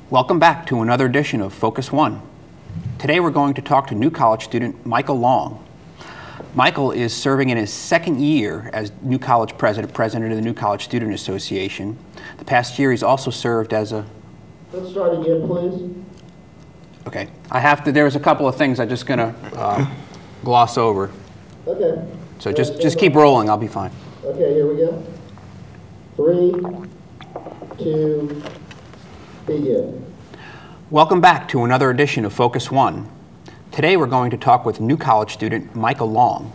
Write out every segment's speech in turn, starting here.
Welcome back to another edition of Focus One. Today we're going to talk to New College student Michael Long. Michael is serving in his second year as New College president of the New College Student Association. The past year he's also served as a... Let's start again, please. Okay, there's a couple of things I'm just going to gloss over. Okay. So just keep rolling, I'll be fine. Okay, here we go. 3, 2, begin. Welcome back to another edition of Focus One. Today we're going to talk with New College student Michael Long.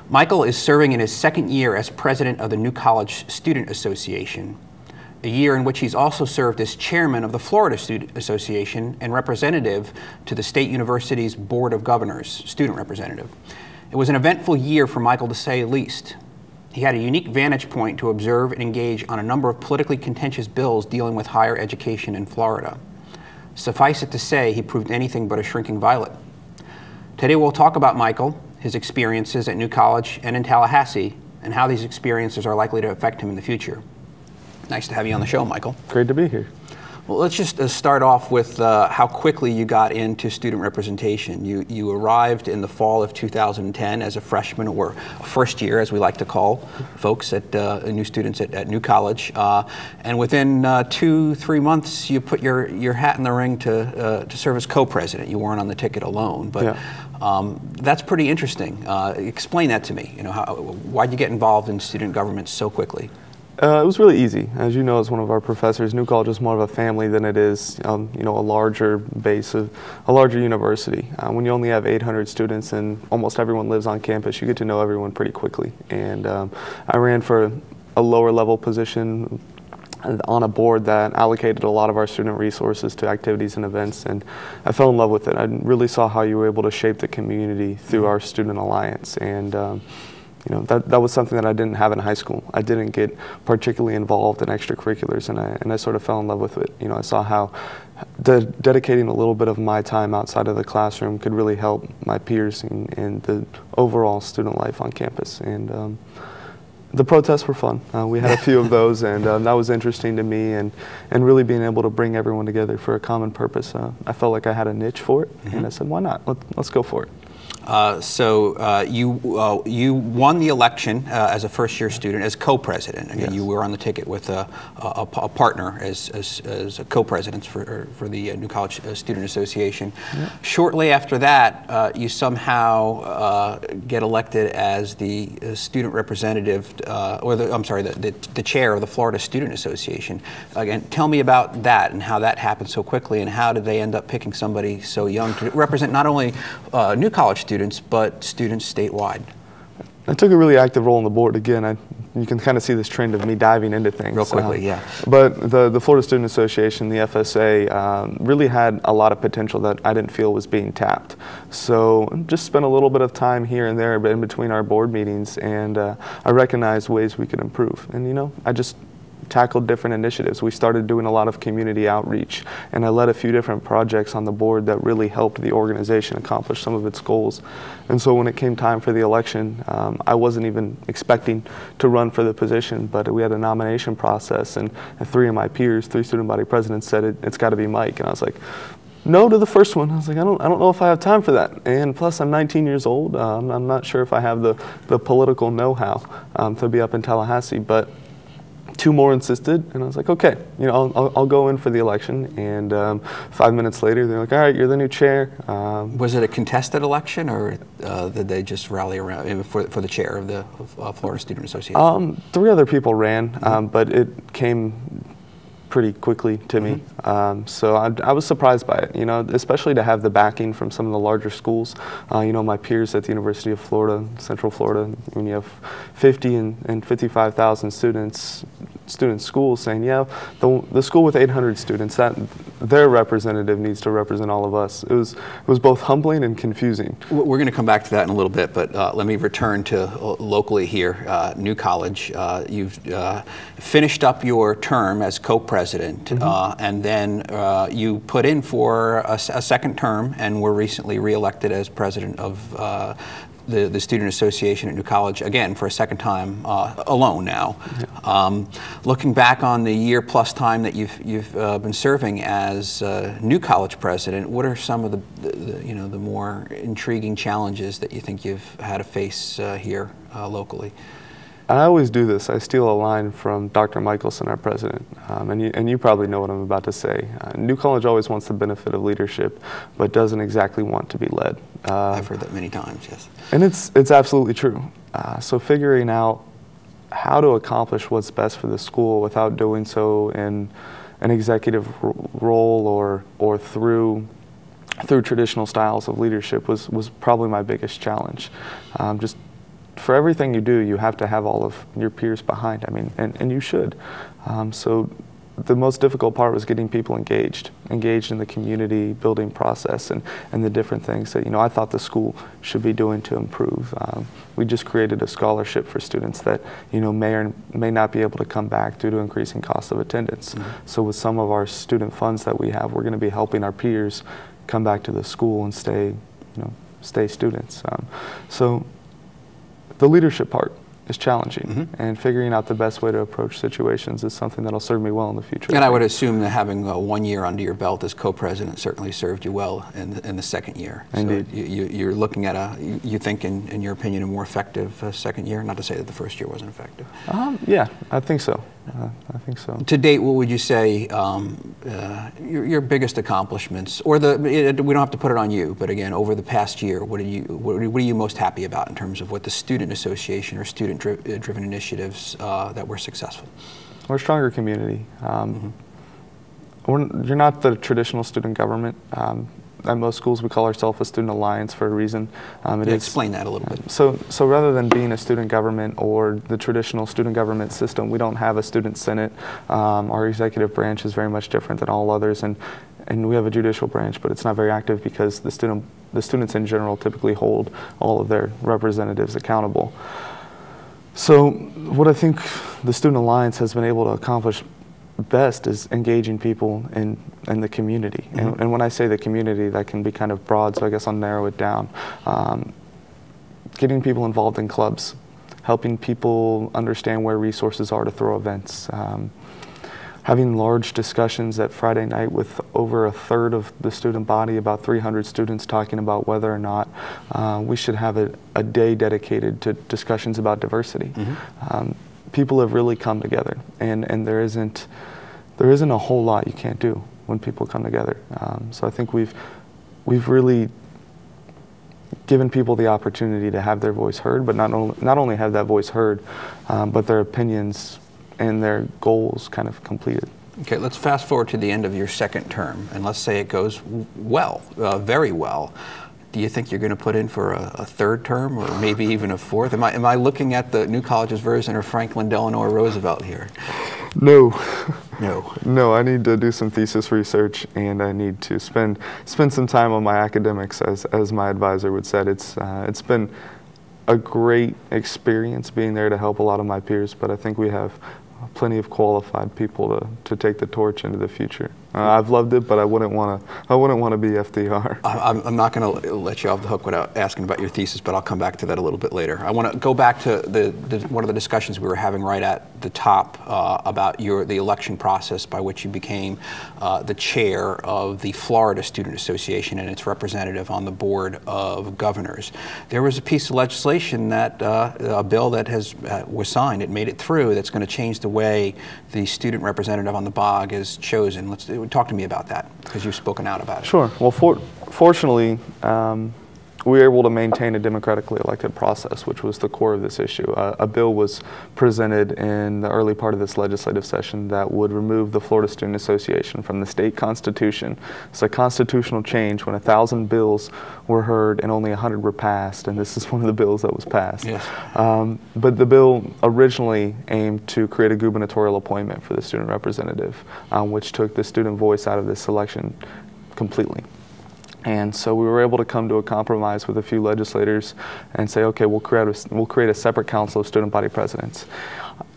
Michael is serving in his second year as president of the New College Student Association, a year in which he's also served as chairman of the Florida Student Association and representative to the State University's Board of Governors, student representative. It was an eventful year for Michael, to say the least. He had a unique vantage point to observe and engage on a number of politically contentious bills dealing with higher education in Florida. Suffice it to say, he proved anything but a shrinking violet. Today we'll talk about Michael, his experiences at New College and in Tallahassee, and how these experiences are likely to affect him in the future. Nice to have you on the show, Michael. Great to be here. Well, let's just start off with how quickly you got into student representation. You arrived in the fall of 2010 as a freshman, or a first year, as we like to call folks at new students at New College. And within 2-3 months, you put your hat in the ring to serve as co-president. You weren't on the ticket alone, but yeah. That's pretty interesting. Explain that to me. You know, why'd you get involved in student government so quickly? It was really easy. As you know, as one of our professors, New College is more of a family than it is, a larger base of a larger university. When you only have 800 students and almost everyone lives on campus, you get to know everyone pretty quickly. And I ran for a lower level position on a board that allocated a lot of our student resources to activities and events, and I fell in love with it. I really saw how you were able to shape the community through our student alliance, and that was something that I didn't have in high school. I didn't get particularly involved in extracurriculars, and I sort of fell in love with it. I saw how dedicating a little bit of my time outside of the classroom could really help my peers in the overall student life on campus. And the protests were fun. We had a few of those, and that was interesting to me, and really being able to bring everyone together for a common purpose. I felt like I had a niche for it, and I said, why not? Let's go for it. You won the election as a first-year student as co-president. Again, yes. You were on the ticket with a partner as a co-president for the New College Student Association. Yeah. Shortly after that, you somehow get elected as the student representative, the chair of the Florida Student Association. Again, tell me about that and how that happened so quickly, and how did they end up picking somebody so young to represent not only New College students, but students statewide? I took a really active role on the board. Again, you can kind of see this trend of me diving into things. Real quickly, yeah. But the Florida Student Association, the FSA, really had a lot of potential that I didn't feel was being tapped. So just spent a little bit of time here and there in between our board meetings, and I recognized ways we could improve. And I just tackled different initiatives. We started doing a lot of community outreach, and I led a few different projects on the board that really helped the organization accomplish some of its goals. And so when it came time for the election, I wasn't even expecting to run for the position, but we had a nomination process, and 3 of my peers, 3 student body presidents, said it's got to be Mike. And I was like, no to the first one. I was like, I don't know if I have time for that. And plus, I'm 19 years old. I'm not sure if I have the political know-how to be up in Tallahassee, but 2 more insisted, and I was like, okay, I'll go in for the election. And 5 minutes later, they're like, all right, you're the new chair. Was it a contested election, or did they just rally around for the chair of the Florida Student Association? 3 other people ran, but it came pretty quickly to me. So I was surprised by it, especially to have the backing from some of the larger schools. My peers at the University of Florida, Central Florida, when you have 50 and 55,000 students schools saying, yeah, the school with 800 students, that their representative needs to represent all of us. It was both humbling and confusing. We're going to come back to that in a little bit, but let me return to locally here, New College. You've finished up your term as co-president, and then you put in for a second term and were recently reelected as president of the Student Association at New College, again, for a second time, alone now. Yeah. Looking back on the year-plus time that you've been serving as New College president, what are some of the more intriguing challenges that you think you've had to face here locally? I always do this. I steal a line from Dr. Michelson, our president, and you probably know what I'm about to say. New College always wants the benefit of leadership, but doesn't exactly want to be led. I've heard that many times, yes. And it's absolutely true. So figuring out how to accomplish what's best for the school without doing so in an executive role or through traditional styles of leadership was probably my biggest challenge. Just for everything you do, you have to have all of your peers behind. I mean, and you should. So the most difficult part was getting people engaged in the community building process and the different things that, I thought the school should be doing to improve. We just created a scholarship for students that, may or may not be able to come back due to increasing cost of attendance. Mm-hmm. So with some of our student funds that we have, we're going to be helping our peers come back to the school and stay students. So the leadership part is challenging, mm-hmm. and figuring out the best way to approach situations is something that'll serve me well in the future. And I would assume that having 1 year under your belt as co-president certainly served you well in the second year. Indeed. So you're looking at you think, in your opinion, a more effective second year? Not to say that the first year wasn't effective. Yeah, I think so. I think so. To date, what would you say your biggest accomplishments, or we don't have to put it on you, but again, over the past year, what are you most happy about in terms of what the Student Association or student-driven initiatives that were successful? We're a stronger community. Mm-hmm. You're not the traditional student government. At most schools, we call ourselves a student alliance for a reason. Explain that a little bit. So rather than being a student government or the traditional student government system, we don't have a student senate. Our executive branch is very much different than all others, and we have a judicial branch, but it's not very active because the students in general typically hold all of their representatives accountable. So what I think the Student Alliance has been able to accomplish best is engaging people in the community. Mm-hmm. And when I say the community, that can be kind of broad, so I guess I'll narrow it down. Getting people involved in clubs, helping people understand where resources are to throw events, having large discussions at Friday night with over a third of the student body, about 300 students, talking about whether or not we should have a day dedicated to discussions about diversity. Mm-hmm. People have really come together, and there isn't a whole lot you can't do when people come together. So I think we've really given people the opportunity to have their voice heard, but not only have that voice heard, but their opinions and their goals kind of completed. Okay, let's fast forward to the end of your second term, and let's say it goes well, very well. Do you think you're going to put in for a third term, or maybe even a fourth? Am I looking at the New College's version of Franklin Delano Roosevelt here? No. No. No, I need to do some thesis research, and I need to spend some time on my academics, as my advisor would say. It's been a great experience being there to help a lot of my peers, but I think we have plenty of qualified people to take the torch into the future. I've loved it, but I wouldn't want to be FDR. I'm not going to let you off the hook without asking about your thesis, but I'll come back to that a little bit later. I want to go back to one of the discussions we were having right at the top about the election process by which you became the chair of the Florida Student Association and its representative on the Board of Governors. There was a piece of legislation that a bill that was signed. It made it through. That's going to change the way the student representative on the BOG is chosen. Talk to me about that, because you've spoken out about it. Sure. Well, fortunately, we were able to maintain a democratically elected process, which was the core of this issue. A bill was presented in the early part of this legislative session that would remove the Florida Student Association from the state constitution. It's a constitutional change when 1,000 bills were heard and only 100 were passed, and this is one of the bills that was passed. Yes. But the bill originally aimed to create a gubernatorial appointment for the student representative, which took the student voice out of this selection completely. And so we were able to come to a compromise with a few legislators and say, okay, we'll create a separate council of student body presidents.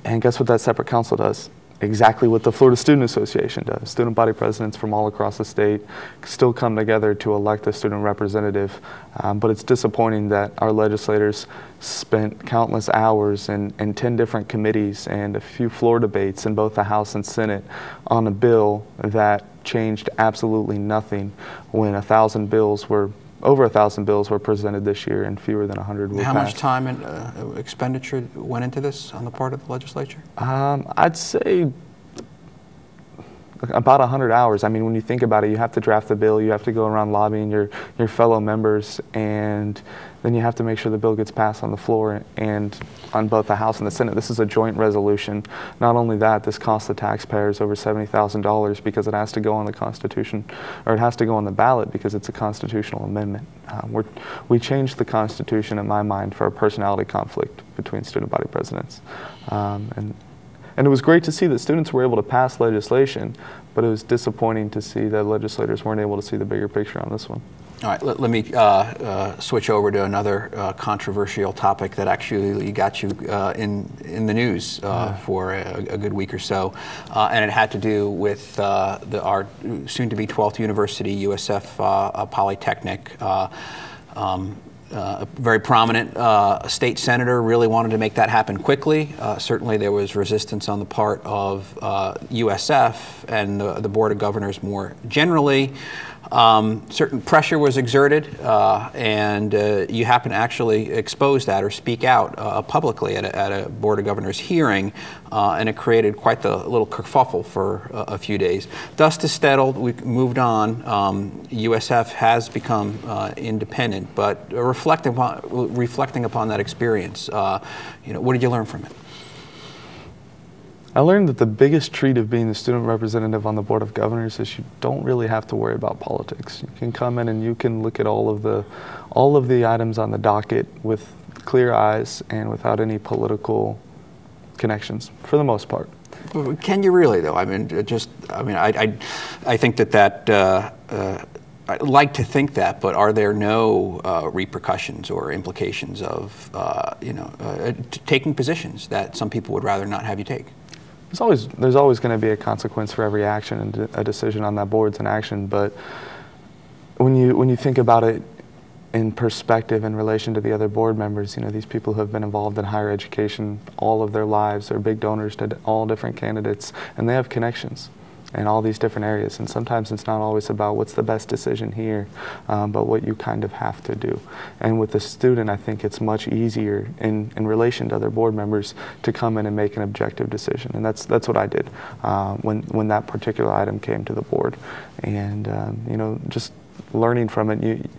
And guess what that separate council does? exactly what the Florida Student Association does. Student body presidents from all across the state still come together to elect a student representative, but it's disappointing that our legislators spent countless hours in 10 different committees and a few floor debates in both the House and Senate on a bill that changed absolutely nothing when over 1,000 bills were presented this year and fewer than 100 were passed. How much time and expenditure went into this on the part of the legislature? I'd say about 100 hours. I mean, when you think about it, you have to draft the bill, you have to go around lobbying your fellow members, and then you have to make sure the bill gets passed on the floor and on both the House and the Senate. This is a joint resolution. Not only that, this costs the taxpayers over $70,000 because it has to go on the Constitution, or it has to go on the ballot because it's a constitutional amendment. We changed the Constitution, in my mind, for a personality conflict between student body presidents. And it was great to see that students were able to pass legislation, but it was disappointing to see that legislators weren't able to see the bigger picture on this one. All right, let me switch over to another controversial topic that actually got you in the news for a good week or so, and it had to do with our soon-to-be 12th university, USF Polytechnic. A very prominent state senator really wanted to make that happen quickly. Certainly there was resistance on the part of USF and the Board of Governors more generally. Certain pressure was exerted, and you happen to actually expose that or speak out publicly at a Board of Governors hearing, and it created quite the little kerfuffle for a few days. Dust is settled. We've moved on. USF has become independent, but reflecting upon that experience, what did you learn from it? I learned that the biggest treat of being the student representative on the Board of Governors is you don't really have to worry about politics. You can come in and you can look at all of the items on the docket with clear eyes and without any political connections, for the most part. Can you really, though? I mean, I think that I'd like to think that, but are there no repercussions or implications of taking positions that some people would rather not have you take? There's always going to be a consequence for every action, and a decision on that board's an action. But when you think about it in perspective in relation to the other board members, these people who have been involved in higher education all of their lives, they're big donors to all different candidates, and they have connections in all these different areas. And sometimes it's not always about what's the best decision here, but what you kind of have to do. And with the student, I think it's much easier in relation to other board members to come in and make an objective decision. And that's what I did when that particular item came to the board. And just learning from it,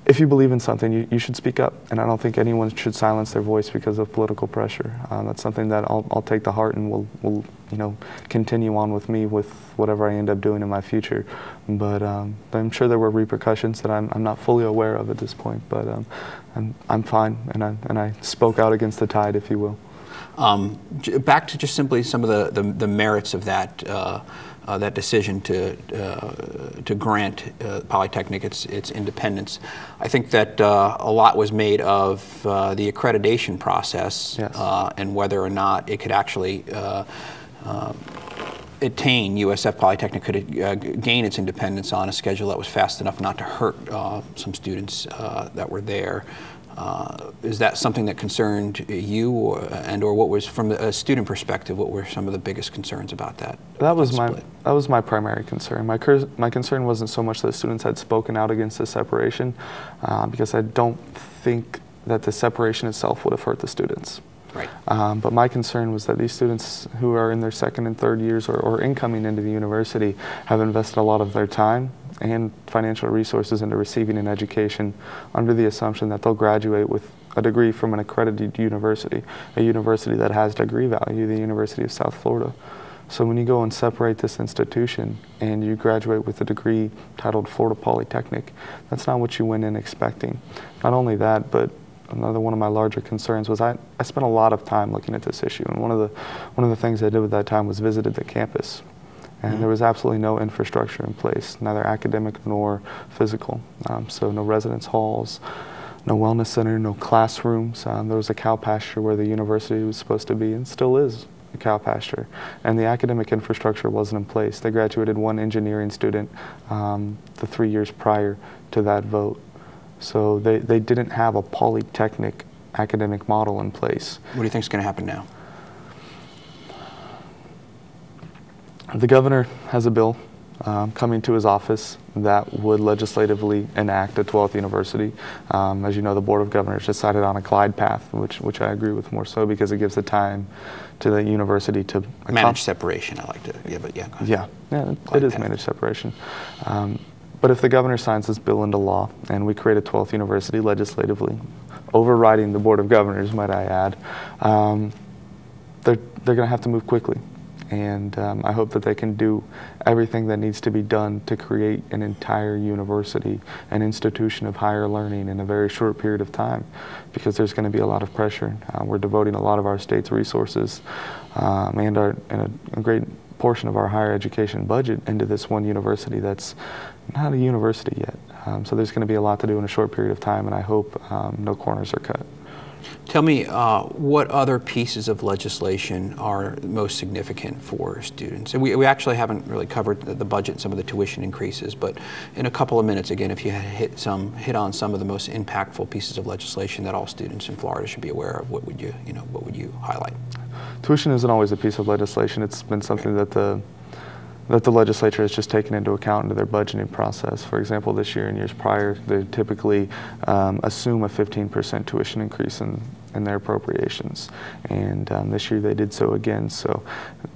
if you believe in something, you should speak up, and I don't think anyone should silence their voice because of political pressure. That's something that I'll take to heart and will continue on with me with whatever I end up doing in my future. But I'm sure there were repercussions that I'm not fully aware of at this point. But I'm fine, and I spoke out against the tide, if you will. Back to just simply some of the merits of that. That decision to grant Polytechnic its independence. I think that a lot was made of the accreditation process. Yes. And whether or not it could actually attain, USF Polytechnic could gain its independence on a schedule that was fast enough not to hurt some students that were there. Is that something that concerned you, or what was, from a student perspective, what were some of the biggest concerns about that? That was my primary concern. My concern wasn't so much that students had spoken out against the separation, because I don't think that the separation itself would have hurt the students. Right. But my concern was that these students who are in their second and third years or incoming into the university have invested a lot of their time and financial resources into receiving an education under the assumption that they'll graduate with a degree from an accredited university, a university that has degree value, the University of South Florida. So when you go and separate this institution and you graduate with a degree titled Florida Polytechnic, that's not what you went in expecting. Not only that, but another one of my larger concerns was I spent a lot of time looking at this issue, and one of the things I did with that time was visited the campus. And there was absolutely no infrastructure in place, neither academic nor physical. So no residence halls, no wellness center, no classrooms. There was a cow pasture where the university was supposed to be and still is. cow pasture, and the academic infrastructure wasn't in place. They graduated one engineering student the 3 years prior to that vote. So they didn't have a polytechnic academic model in place. What do you think is going to happen now? The governor has a bill coming to his office that would legislatively enact a 12th university. As you know, the Board of Governors decided on a glide path, which I agree with more so because it gives the time to the university to manage separation. I like to, yeah, but yeah. Go ahead. Yeah, it is managed separation. But if the governor signs this bill into law and we create a 12th university legislatively, overriding the Board of Governors, might I add, they're going to have to move quickly. And I hope that they can do everything that needs to be done to create an entire university, an institution of higher learning in a very short period of time, because there's going to be a lot of pressure. We're devoting a lot of our state's resources and a great portion of our higher education budget into this one university that's not a university yet. So there's going to be a lot to do in a short period of time, and I hope no corners are cut. Tell me, what other pieces of legislation are most significant for students? And we actually haven't really covered the budget and some of the tuition increases, but in a couple of minutes, again, if you hit on some of the most impactful pieces of legislation that all students in Florida should be aware of, what would you highlight? Tuition isn't always a piece of legislation. It's been something that the legislature has just taken into account into their budgeting process. For example, this year and years prior, they typically assume a 15% tuition increase in their appropriations. And this year they did so again. So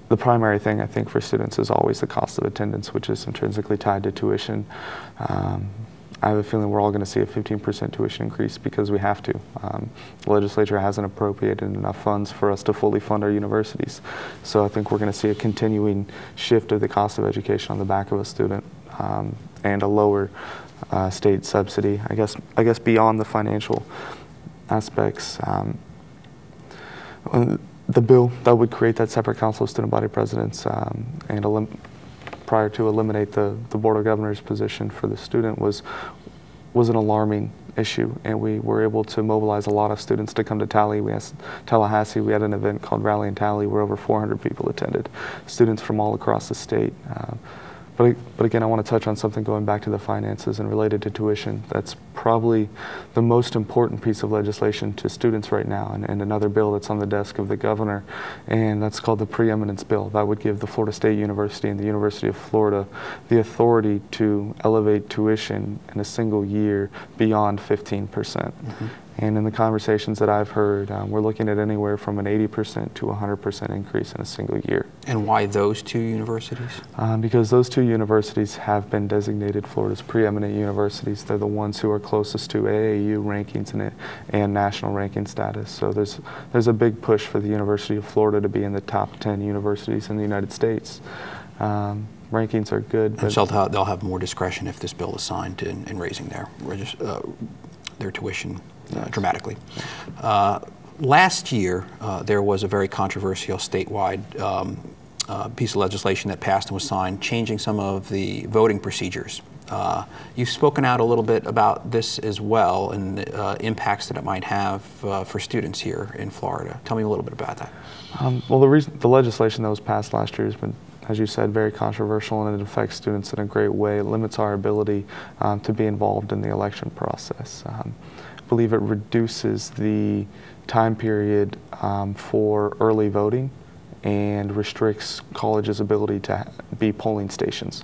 the primary thing I think for students is always the cost of attendance, which is intrinsically tied to tuition. I have a feeling we're all going to see a 15% tuition increase because we have to. The legislature hasn't appropriated enough funds for us to fully fund our universities. So I think we're going to see a continuing shift of the cost of education on the back of a student and a lower state subsidy. I guess beyond the financial aspects, the bill that would create that separate council of student body presidents and prior to eliminate the Board of Governors position for the student was an alarming issue, and we were able to mobilize a lot of students to come to Tallahassee. We had an event called Rally and Tally where over 400 people attended, students from all across the state. But again, I want to touch on something going back to the finances and related to tuition. That's probably the most important piece of legislation to students right now, and another bill that's on the desk of the governor, and that's called the Preeminence Bill. That would give the Florida State University and the University of Florida the authority to elevate tuition in a single year beyond 15%. Mm-hmm. And in the conversations that I've heard, we're looking at anywhere from an 80% to 100% increase in a single year. And why those two universities? Because those two universities have been designated Florida's preeminent universities. They're the ones who are closest to AAU rankings and national ranking status. So there's a big push for the University of Florida to be in the top 10 universities in the United States. Rankings are good. And so they'll have more discretion if this bill is signed in raising their tuition dramatically. Last year, there was a very controversial statewide piece of legislation that passed and was signed, changing some of the voting procedures. You've spoken out a little bit about this as well and the impacts that it might have for students here in Florida. Tell me a little bit about that. Well, the legislation that was passed last year has been, as you said, very controversial, and it affects students in a great way. It limits our ability to be involved in the election process. I believe it reduces the time period for early voting and restricts colleges' ability to be polling stations.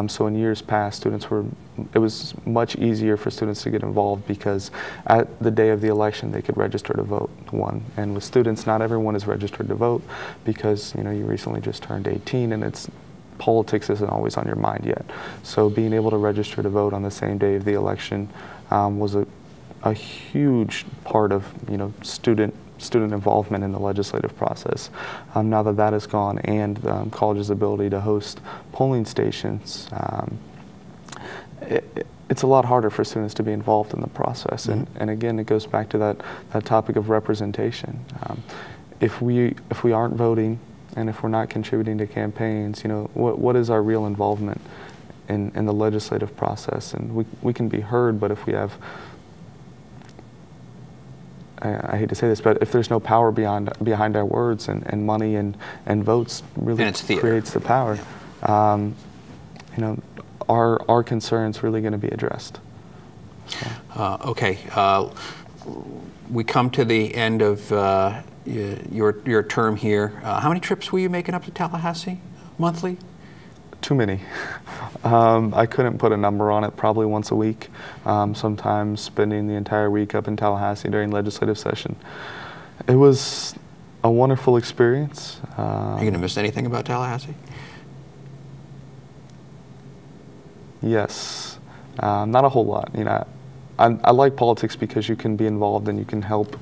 So in years past, it was much easier for students to get involved because at the day of the election, they could register to vote, one. And with students, not everyone is registered to vote because, you recently just turned 18 and politics isn't always on your mind yet. So being able to register to vote on the same day of the election was a huge part of, student involvement in the legislative process. Now that that is gone and colleges' ability to host polling stations, it's a lot harder for students to be involved in the process. Mm-hmm. And again, it goes back to that topic of representation. If we aren't voting and if we're not contributing to campaigns, what is our real involvement in the legislative process? And we can be heard, but if we have I hate to say this, but if there's no power behind our words, and money and votes really And it's theater. creates the power, you know, our concerns really going to be addressed. Okay. We come to the end of your term here. How many trips were you making up to Tallahassee monthly? Too many. I couldn't put a number on it, probably once a week, sometimes spending the entire week up in Tallahassee during legislative session. It was a wonderful experience. Are you going to miss anything about Tallahassee? Yes, not a whole lot. You know, I like politics because you can be involved and you can help,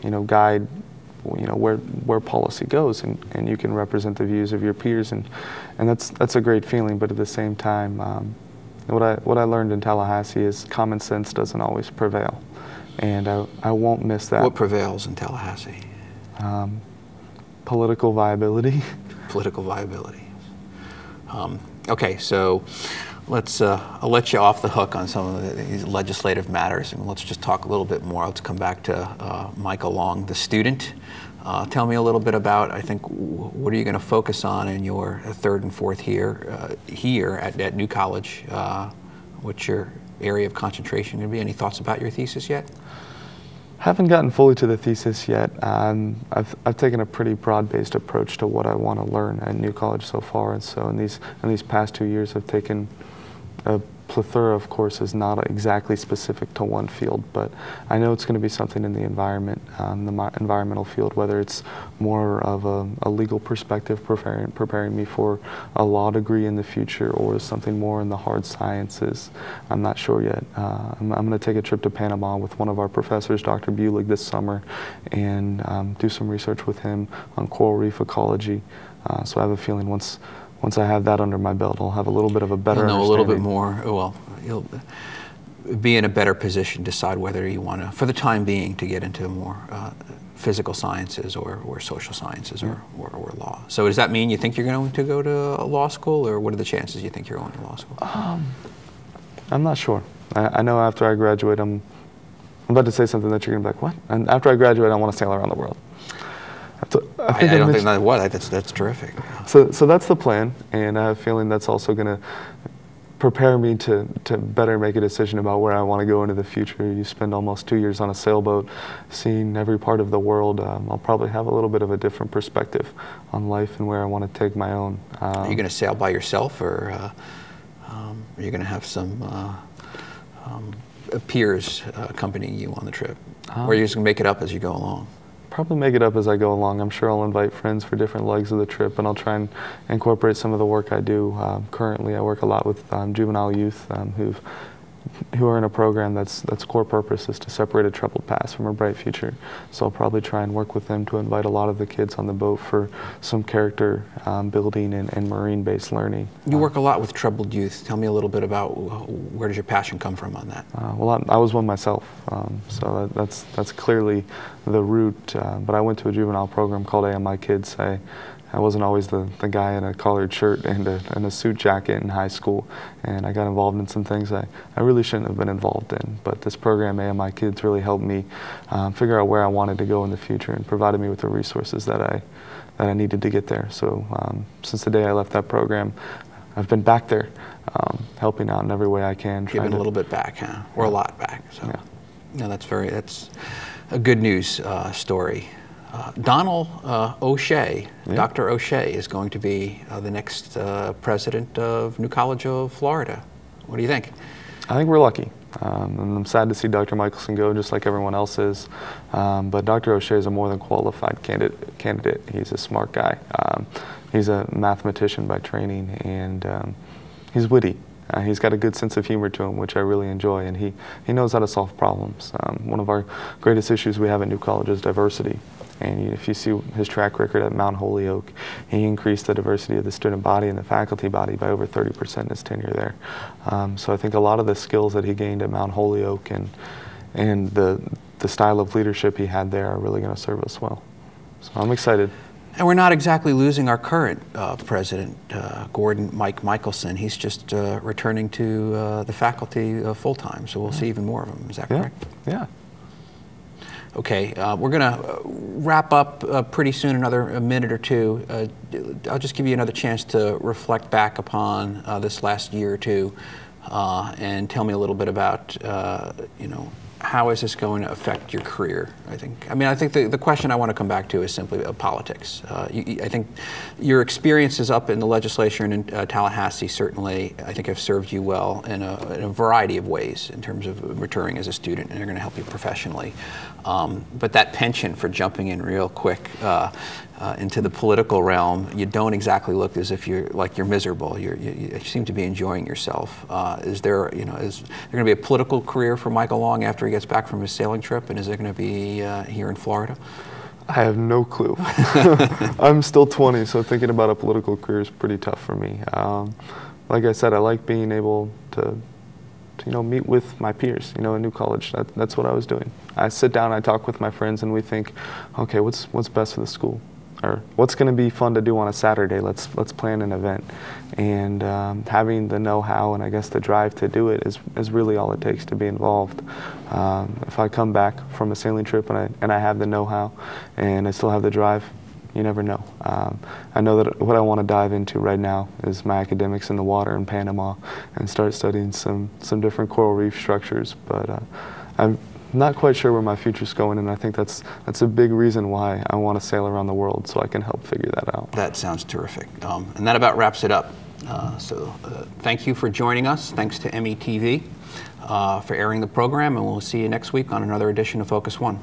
you know, guide, you know, where policy goes, and you can represent the views of your peers, and that's a great feeling. But at the same time, what I learned in Tallahassee is common sense doesn't always prevail, and I won't miss that. What prevails in Tallahassee? Political viability. Political viability. Okay, so I'll let you off the hook on some of these legislative matters, and let's just talk a little bit more. Let's come back to Michael Long, the student. Tell me a little bit about, I think, what are you going to focus on in your third and fourth year here at New College? What's your area of concentration going to be? Any thoughts about your thesis yet? Haven't gotten fully to the thesis yet. I've taken a pretty broad-based approach to what I want to learn at New College so far, and so in these past 2 years, I've taken a plethora of courses, not exactly specific to one field, but I know it's going to be something in the environment, the environmental field, whether it's more of a legal perspective, preparing me for a law degree in the future, or something more in the hard sciences. I'm not sure yet. I'm going to take a trip to Panama with one of our professors, Dr. Bulig, this summer, and do some research with him on coral reef ecology. So I have a feeling once I have that under my belt, I'll have a little bit of a better You'll know a understanding. little bit more. Well, you'll be in a better position to decide whether you want to, for the time being, to get into more physical sciences or social sciences or law. So does that mean you think you're going to go to law school, or what are the chances you think you're going to law school? I'm not sure. I know after I graduate, I'm about to say something that you're going to be like, what? And after I graduate, I want to sail around the world. I don't think that what that's terrific. So that's the plan, and I have a feeling that's also going to prepare me to better make a decision about where I want to go into the future. You spend almost 2 years on a sailboat, seeing every part of the world. I'll probably have a little bit of a different perspective on life and where I want to take my own. Are you going to sail by yourself, or are you going to have some peers accompanying you on the trip, or are you just going to make it up as you go along? Probably make it up as I go along. I'm sure I'll invite friends for different legs of the trip, and I'll try and incorporate some of the work I do. Currently, I work a lot with juvenile youth who are in a program that's core purpose is to separate a troubled past from a bright future. So I'll probably try and work with them to invite a lot of the kids on the boat for some character building and marine-based learning. You work a lot with troubled youth. Tell me a little bit about where does your passion come from on that? Well, I was one myself, so that's clearly the root. But I went to a juvenile program called AMI Kids. I wasn't always the guy in a collared shirt and a suit jacket in high school, and I got involved in some things I really shouldn't have been involved in. But this program, AMI Kids, really helped me figure out where I wanted to go in the future and provided me with the resources that I needed to get there. So since the day I left that program, I've been back there, helping out in every way I can. Giving a little bit back, huh? Or a lot back. So, yeah, that's a good news story. Donald O'Shea, yeah. Dr. O'Shea, is going to be the next president of New College of Florida. What do you think? I think we're lucky. And I'm sad to see Dr. Michelson go, just like everyone else is. But Dr. O'Shea is a more than qualified candidate. He's a smart guy. He's a mathematician by training, and he's witty. He's got a good sense of humor to him, which I really enjoy, and he knows how to solve problems. One of our greatest issues we have at New College is diversity. And if you see his track record at Mount Holyoke, he increased the diversity of the student body and the faculty body by over 30% in his tenure there. So I think a lot of the skills that he gained at Mount Holyoke and the style of leadership he had there are really going to serve us well. So I'm excited. And we're not exactly losing our current president, Gordon Mike Michelson. He's just returning to the faculty full-time, so we'll see even more of him. Is that correct? Yeah. Okay, we're going to wrap up pretty soon, another minute or two. I'll just give you another chance to reflect back upon this last year or two and tell me a little bit about, how is this going to affect your career, I think. I think the question I want to come back to is simply politics. I think your experiences up in the legislature and in Tallahassee certainly, I think, have served you well in a variety of ways in terms of maturing as a student, and they're going to help you professionally. But that penchant for jumping in real quick into the political realm, you don't exactly look as if you're miserable. You seem to be enjoying yourself. Is there going to be a political career for Michael Long after he gets back from his sailing trip, and is it going to be here in Florida? I have no clue. I'm still 20, so thinking about a political career is pretty tough for me. Like I said, I like being able to meet with my peers, in New College. That's what I was doing. I sit down, I talk with my friends, and we think, okay, what's best for the school? Or what's going to be fun to do on a Saturday? Let's plan an event. And having the know-how and I guess the drive to do it is really all it takes to be involved. If I come back from a sailing trip and I have the know-how and I still have the drive, you never know. I know that what I want to dive into right now is my academics in the water in Panama and start studying some different coral reef structures. But I'm not quite sure where my future's going, and I think that's a big reason why I want to sail around the world, so I can help figure that out. That sounds terrific. And that about wraps it up. So thank you for joining us. Thanks to METV for airing the program, and we'll see you next week on another edition of Focus One.